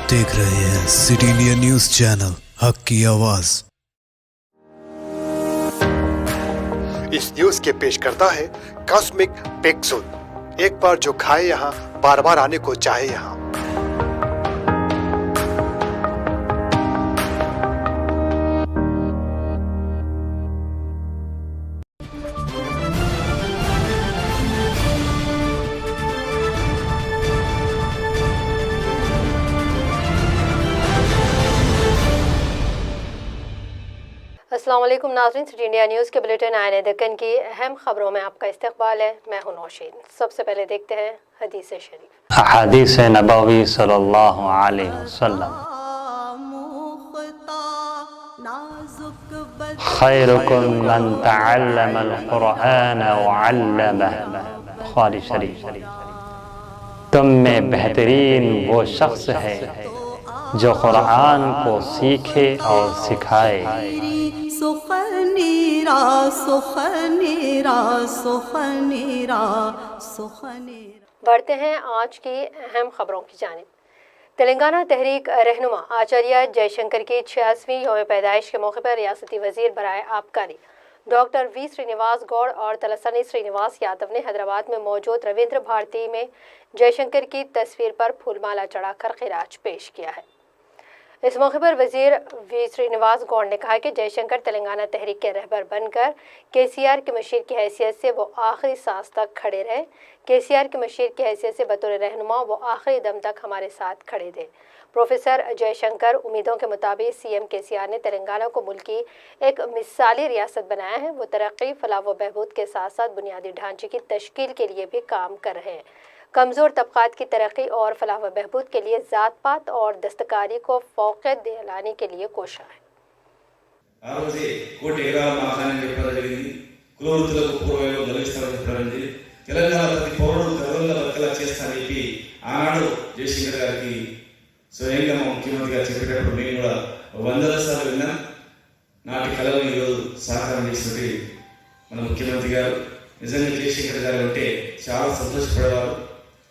देख रहे हैं सिटी इंडिया न्यूज चैनल, हक की आवाज। इस न्यूज के पेश करता है कॉस्मिक पिक्सल। एक बार जो खाए यहाँ, बार बार आने को चाहे यहाँ। अस्सलाम वालेकुम नाज़रीन, सिटी इंडिया न्यूज़ के बुलेटिन आने दक्कन की अहम खबरों में आपका इस्तकबाल है। मैं हूं नौशीन। सबसे पहले देखते हैं हदीस शरीफ। हदीस नबवी सल्लल्लाहु अलैहि वसल्लम, खैरुकुम मन तअल्लमल कुरआन व अल्लमह। बुखारी शरीफ। तुम में बेहतरीन वो शख्स है जो कुरान को सीखे और सिखाए। सुखनीरा सुखनीरा सुखनीरा सुखनीरा। बढ़ते हैं आज की अहम खबरों की जानिब। तेलंगाना तहरीक रहनुमा आचार्य जयशंकर की 86वीं यौम पैदाइश के मौके पर रियासती वजीर बराए आबकारी डॉक्टर वी श्रीनिवास गौड़ और तलसानी श्रीनिवास यादव ने हैदराबाद में मौजूद रविंद्र भारती में जयशंकर की तस्वीर पर फूलमाला चढ़ाकर खिराज पेश किया है। इस मौके पर वजीर वी श्रीनिवास गौड़ ने कहा कि जयशंकर तेलंगाना तहरीक के रहबर बनकर केसीआर के मशीर की हैसियत से वो आखिरी सांस तक खड़े रहे। केसीआर के मशीर की हैसियत से बतौर रहनुमा वो आखिरी दम तक हमारे साथ खड़े थे। प्रोफेसर जयशंकर उम्मीदों के मुताबिक सीएम केसीआर ने तेलंगाना को मुल्क की एक मिसाली रियासत बनाया है। वो तरक्की, फलाह व बहबूद के साथ साथ बुनियादी ढांचे की तश्कील के लिए भी काम कर रहे हैं। कमज़ोर तबक़ात की तरक्की और फलाह व बहबूद के लिए ज़ात पात और दस्तकारी को फ़ौक़ियत दिलाने के लिए कोशा है।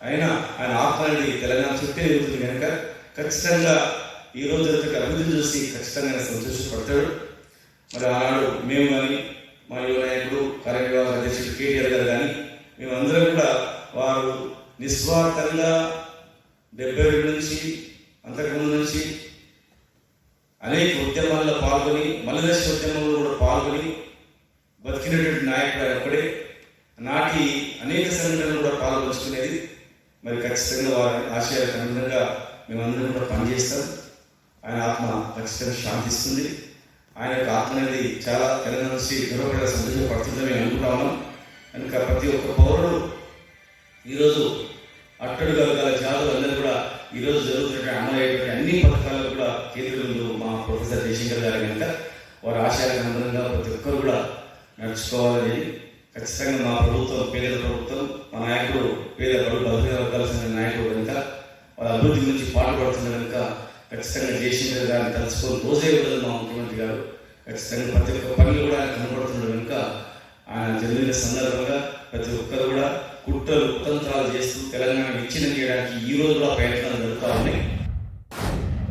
అయినా ఆయన ఆహ్వానాన్ని తెలంగాణ చుట్టే ఉంటుంది కనుక ఖచ్చితంగా ఈ రోజు అభివృద్ధి చూసి ఖచ్చితంగా ఆయన సంతోషపడతాడు. మరి ఆనాడు మేము కానీ మా యువ నాయకుడు కార్యనిర్వాహక అధ్యక్షుడు కేటీఆర్ గారు కానీ మేమందరం కూడా వారు నిస్వార్థంగా 72 నుంచి అంతకుముందు నుంచి అనేక ఉద్యమాల్లో పాల్గొని మల్లదశ ఉద్యమంలో కూడా పాల్గొని బతికినటువంటి నాయకుడు ఆయన ఒక్కడే. నాటి అనేక సంఘటనలు కూడా పాల్గొంచుకునేది. మరి ఖచ్చితంగా వారి ఆశయాలకు అనుగుణంగా మేమందరం కూడా పనిచేస్తాం. ఆయన ఆత్మ ఖచ్చితంగా శాంతిస్తుంది. ఆయన యొక్క ఆత్మ అనేది చాలా తెలంగాణ నుంచి దూరపడే సంతోషపడుతుందని మేము అనుకుంటా ఉన్నాం. కనుక ప్రతి ఒక్క పౌరుడు ఈరోజు అట్టడుగా గల జాతులందరూ కూడా ఈరోజు జరుగుతున్న అమలయ్యేటువంటి అన్ని పథకాలు కూడా కేంద్రంలో మా ప్రొఫెసర్ జయశంకర్ గారు కనుక వారి ఆశయాలకు అనుగుణంగా ప్రతి ఒక్కరు కూడా నడుచుకోవాలని ఖచ్చితంగా మా ప్రభుత్వం పేదల ప్రభుత్వం, మా నాయకుడు పేద బలహీన వర్గాల సంఘ నాయకుడు కనుక వాళ్ళ అభివృద్ధి గురించి పాటుపడుతుంది కనుక ఖచ్చితంగా జయశంకర్ గారిని తలుచుకొని రోజే ఉండదు మా ముఖ్యమంత్రి గారు. ఖచ్చితంగా ప్రతి ఒక్క పనులు కూడా ఆయన కనబడుతున్నాడు కనుక ఆయన జన్మదిన సందర్భంగా ప్రతి ఒక్కరు కూడా కుట్రలు కుతంత్రాలు చేస్తూ తెలంగాణ విచ్ఛిన్నం చేయడానికి ఈ రోజు కూడా ప్రయత్నాలు జరుగుతూ ఉన్నాయి.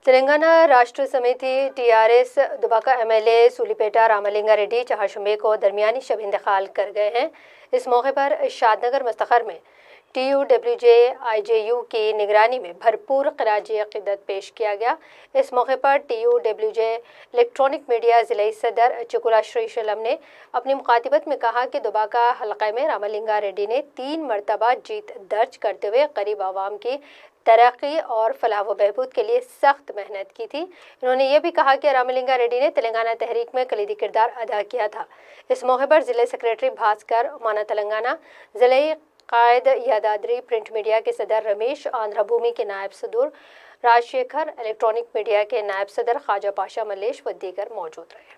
तेलंगाना राष्ट्र समिति टीआरएस दुबाका एमएलए सूलीपेटा रामलिंगा रेड्डी चहाशुंबे को दरमियानी शब इंतकाल कर गए हैं। इस मौके पर शादनगर मस्तखर में TUWJ IJU की निगरानी में भरपूर खराजी अक़ीदत पेश किया गया। इस मौके पर TUWJ इलेक्ट्रॉनिक मीडिया ज़िले सदर चकुला श्रीशैलम ने अपनी मुखातिबत में कहा कि दुबाका हलक़े में रामलिंगा रेड्डी ने 3 मरतबा जीत दर्ज करते हुए गरीब आवाम की तरक्की और फलाह व बहबूद के लिए सख्त मेहनत की थी। उन्होंने ये भी कहा कि रामलिंगा रेड्डी ने तेलंगाना तहरीक में कलीदी किरदार अदा किया था। इस मौके पर ज़िले सेक्रेटरी भास्कर माना तेलंगाना, ज़िले कायद यादाद्री प्रिंट मीडिया के सदर रमेश, आंध्र भूमि के नायब सदर राजशेखर, इलेक्ट्रॉनिक मीडिया के नायब सदर ख्वाजा पाशा मलेश व दीगर मौजूद रहे।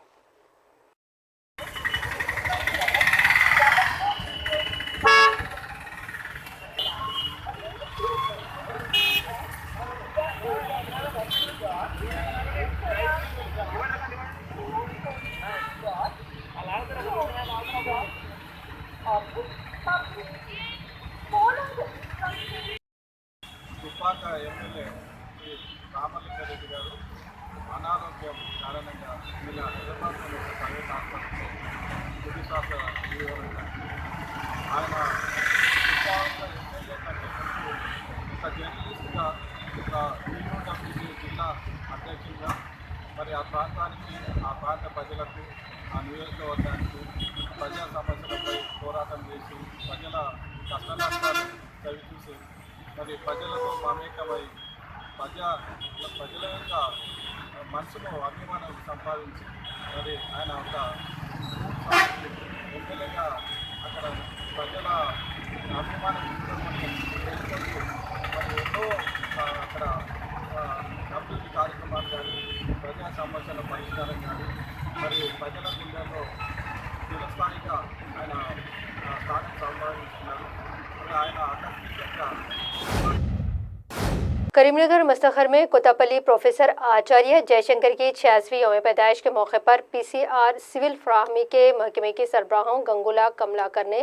దుబ్బాక ఎమ్మెల్యే రామలింగారెడ్డి గారు అనారోగ్యం కారణంగా నిన్న హైదరాబాద్లోని ఒక ప్రైవేట్ హాస్పిటల్లో తుదిశ్వాస వివరంగా ఆయన ఎమ్మెల్యే కంటే ముందు ఒక జర్నలిస్ట్గా ఒక టీయూడబ్ల్యూసీ జిల్లా అధ్యక్షుడిగా మరి ఆ ప్రాంతానికి ఆ ప్రాంత ప్రజలకు ఆ నియోజకవర్గానికి ప్రజా సమస్యలపై పోరాటం చేసి ప్రజల కష్ట నష్టాలు చవిచూసి మరి ప్రజలతో మమేకమై ప్రజల యొక్క మనసులో అభిమానం సంపాదించి మరి ఆయన ఒక ఎమ్మెల్యేగా అక్కడ ప్రజల అభిమానం చేసుకుంటూ మరి ఎన్నో అక్కడ అభివృద్ధి కార్యక్రమాలు కానీ ప్రజా సమస్యల పరిష్కారం కానీ మరి ప్రజల గుండెల్లో చిరస్థాయిగా ఆయన స్థానం సంపాదించుకున్నారు. మరి ఆయన ఆకస్మికంగా करीमनगर मस्तखर में कोतापल्ली प्रोफेसर आचार्य जयशंकर की 86वीं यौम पैदाइश के मौके पर पीसीआर सिविल फ्राहमी के महकमे के सरबराहों गंगूला कमलाकर ने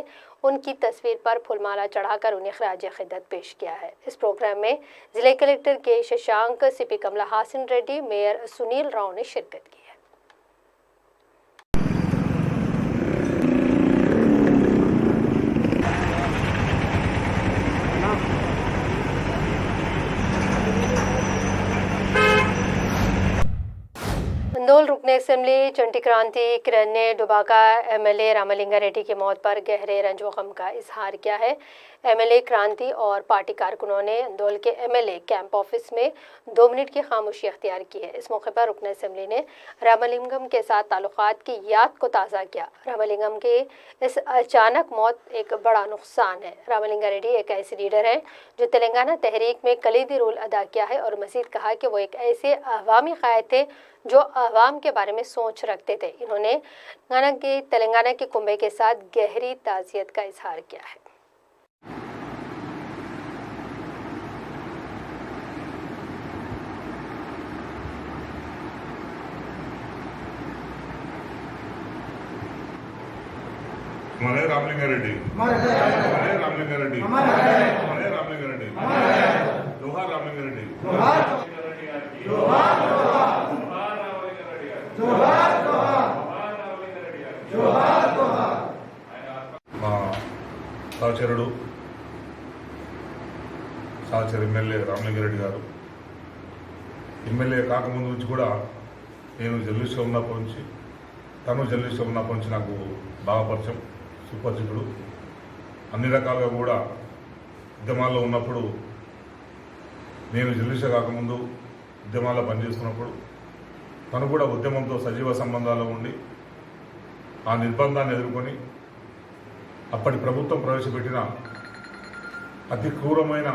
उनकी तस्वीर पर फूलमाला चढ़ाकर उन्हें खराज खिदमत पेश किया है। इस प्रोग्राम में जिला कलेक्टर के शशांक, सीपी कमला हासन रेड्डी, मेयर सुनील राव ने शिरकत की है। अंदोल रुकन असेंबली चंटी क्रांति किरण ने डुबाका एमएलए रामलिंगारेड्डी की मौत पर गहरे रंज व गम का इजहार किया है। एमएलए क्रांति और पार्टी कारकुनों ने अंदोल के एमएलए कैंप ऑफिस में 2 मिनट की खामोशी अख्तियार की है। इस मौके पर रुकन असेंबली ने रामलिंगम के साथ ताल्लुकात की याद को ताज़ा किया। रामलिंगम की इस अचानक मौत एक बड़ा नुकसान है। रामलिंगारेड्डी एक ऐसे लीडर हैं जो तेलंगाना तहरीक में कलीदी रोल अदा किया है और मज़ीद कहा कि वो एक ऐसे अवामी क़ायद थे जो अवाम के बारे में सोच रखते थे। इन्होंने तेलंगाना के कुंबे के साथ गहरी ताज़ियत का इजहार किया है। हमारे रामलिंगारेड्डी, हमारे रामलिंगारेड्डी, हमारे रामलिंगारेड्डी, जोहार रामलिंगारेड्डी, जोहार సహచరు ఎమ్మెల్యే రామలింగారెడ్డి గారు ఎమ్మెల్యే కాకముందు నుంచి కూడా నేను జర్నలిస్ట్గా ఉన్నప్పటి నుంచి తను జర్నలిస్ట్గా ఉన్నప్పటి నుంచి నాకు బాగా పరిచయం, సుపరిచితుడు. అన్ని రకాలుగా కూడా ఉద్యమాల్లో ఉన్నప్పుడు నేను జర్నలిస్ట్గా కాకముందు ఉద్యమాల్లో పనిచేస్తున్నప్పుడు తను కూడా ఉద్యమంతో సజీవ సంబంధాల్లో ఉండి ఆ నిర్బంధాన్ని ఎదుర్కొని అప్పటి ప్రభుత్వం ప్రవేశపెట్టిన అతి క్రూరమైన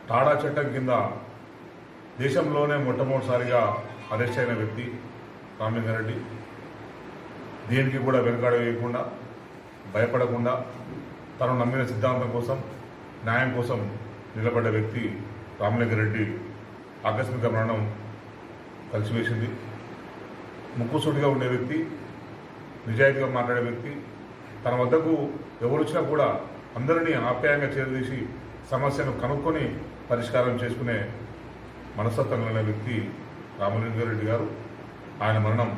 టాడా చట్టం కింద దేశంలోనే మొట్టమొదటిసారిగా అరెస్ట్ అయిన వ్యక్తి రామలింగారెడ్డి. దేనికి కూడా వెనకాడ వేయకుండా, భయపడకుండా తను నమ్మిన సిద్ధాంతం కోసం, న్యాయం కోసం నిలబడ్డ వ్యక్తి రామలింగారెడ్డి ఆకస్మిక మరణం కలిసివేసింది. ముక్కుసూటిగా ఉండే వ్యక్తి, నిజాయితీగా మాట్లాడే వ్యక్తి, తన వద్దకు ఎవరు వచ్చినా కూడా అందరినీ ఆప్యాయంగా చేరదీసి సమస్యను కనుక్కొని పరిష్కారం చేసుకునే మనస్తత్వం కలిగిన వ్యక్తి రామలింగారెడ్డి గారు. ఆయన మరణం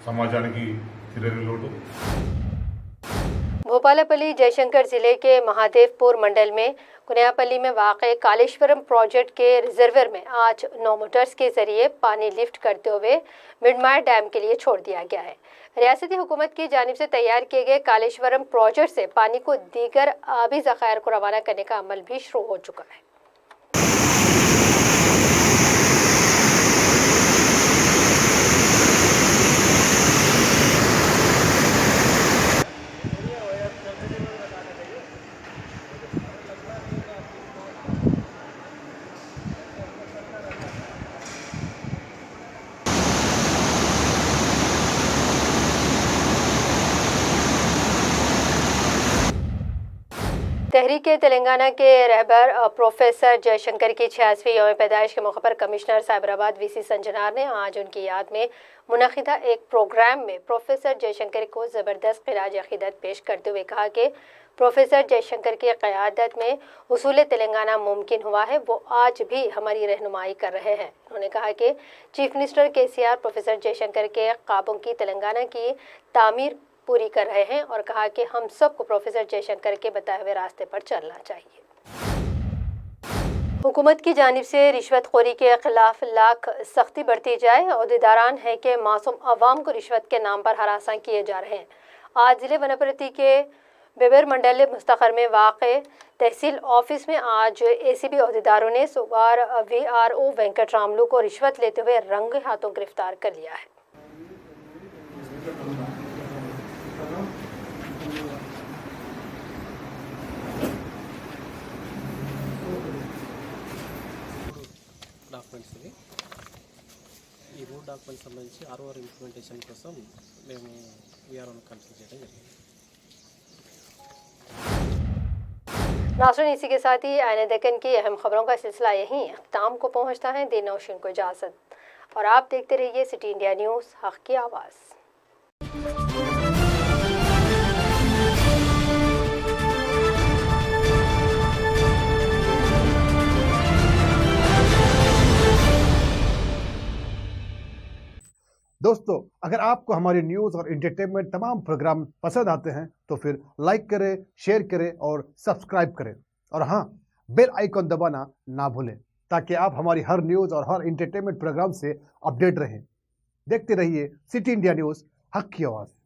समाजानिकी तिरंगी लोटू। भोपालपल्ली जयशंकर जिले के महादेवपुर मंडल में कुनियापल्ली में वाक़े कालेश्वरम प्रोजेक्ट के रिजर्वर में आज 9 मोटर्स के जरिए पानी लिफ्ट करते हुए मिडमायर डैम के लिए छोड़ दिया गया है। रियासती हुकूमत की जानिब से तैयार किए गए कालेश्वरम प्रोजेक्ट से पानी को दीगर आबी ज़खायर को रवाना करने का अमल भी शुरू हो चुका है। तहरीक तेलंगाना के रहबर प्रोफेसर जयशंकर की 86वीं यौम पैदाइश के मौके पर कमिश्नर साइबराबाद वीसी संजनार ने आज उनकी याद में मुनक़िदा एक प्रोग्राम में प्रोफेसर जयशंकर को ज़बरदस्त ख़िराज अक़ीदत पेश करते हुए कहा कि प्रोफेसर जयशंकर की क़यादत में उसूल तेलंगाना मुमकिन हुआ है, वो आज भी हमारी रहनुमाई कर रहे हैं। उन्होंने कहा कि chief minister KCR professor Jaishankar के ख्वाबों की तेलंगाना की तामीर पूरी कर रहे हैं और कहा कि हम सबको प्रोफेसर जयशंकर के बताए हुए रास्ते पर चलना चाहिए। हुकूमत की जानिब से रिश्वतखोरी के खिलाफ लाख सख्ती बरती जाए। अहदेदारान है कि मासूम अवाम को रिश्वत के नाम पर हरासा किए जा रहे हैं। आज जिले वनप्रति के बेबर मंडल मुस्तखर में वाक़े तहसील ऑफिस में आज ACB अहदेदारों ने सुबार VRO वेंकट रामलू को रिश्वत लेते हुए रंगे हाथों गिरफ्तार कर लिया है। డాక్యుమెంట్స్ ఇవి ఈ రూట్ డాక్యుమెంట్స్ సంబంధించి ROR ఇంప్లిమెంటేషన్ కోసం మేము VROను కన్సల్ట్ చేయడం జరిగింది। नाज़रीन, इसी के साथ ही आईने दक्कन की अहम खबरों का सिलसिला यहीं अख्ताम को पहुंचता है। दिन नौशीन को इजाज़त और आप देखते रहिए सिटी इंडिया न्यूज़, हक़ की आवाज़। दोस्तों, अगर आपको हमारी न्यूज़ और एंटरटेनमेंट तमाम प्रोग्राम पसंद आते हैं तो फिर लाइक करें, शेयर करें और सब्सक्राइब करें। और हाँ, बेल आइकॉन दबाना ना भूलें ताकि आप हमारी हर न्यूज़ और हर एंटरटेनमेंट प्रोग्राम से अपडेट रहें। देखते रहिए सिटी इंडिया न्यूज़, हक़ की आवाज़।